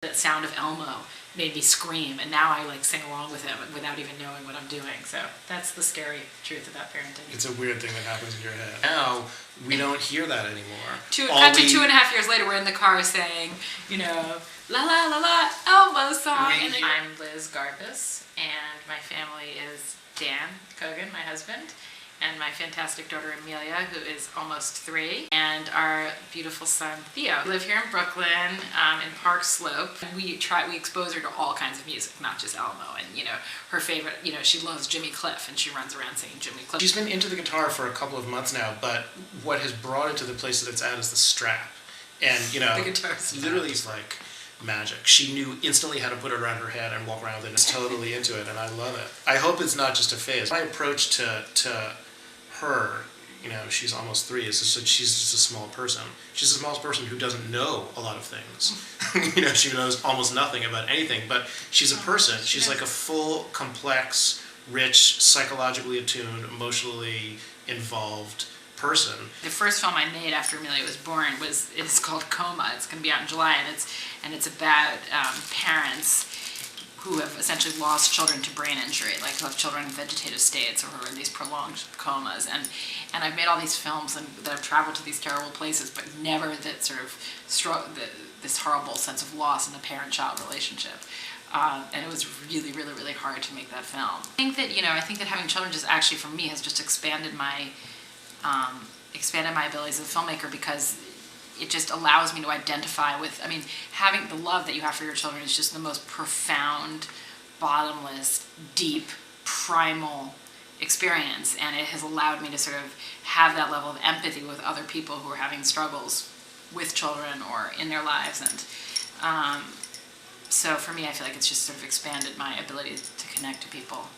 That sound of Elmo made me scream, and now I like sing along with him without even knowing what I'm doing. So that's the scary truth about parenting. It's a weird thing that happens in your head. Now we don't hear that anymore. Cut to 2.5 years later, we're in the car saying, you know, la la la la Elmo song. I'm Liz Garbus, and my family is Dan Kogan, my husband, and my fantastic daughter Amelia, who is almost 3, and our beautiful son Theo. We live here in Brooklyn, in Park Slope. We expose her to all kinds of music, not just Elmo. And her favorite, she loves Jimmy Cliff, and she runs around singing Jimmy Cliff. She's been into the guitar for a couple of months now, but what has brought it to the place that it's at is the strap. And the guitar strap. Literally it's like magic. She knew instantly how to put it around her head and walk around with it. It's totally into it, and I love it. I hope it's not just a phase. My approach to her, she's almost 3, is just that she's just a small person. She's a small person who doesn't know a lot of things. She knows almost nothing about anything, but she's a person. She's like a full, complex, rich, psychologically attuned, emotionally involved person. The first film I made after Amelia was born is called Coma. It's going to be out in July, and it's about parents who have essentially lost children to brain injury, like who have children in vegetative states or who are in these prolonged comas. And I've made all these films that have traveled to these terrible places, but never that sort of this horrible sense of loss in a parent-child relationship. And it was really, really, really hard to make that film. I think that having children just actually, for me, has just expanded my abilities as a filmmaker, because it just allows me to identify with, having the love that you have for your children is just the most profound, bottomless, deep, primal experience. And it has allowed me to sort of have that level of empathy with other people who are having struggles with children or in their lives. And so for me, I feel like it's just sort of expanded my ability to connect to people.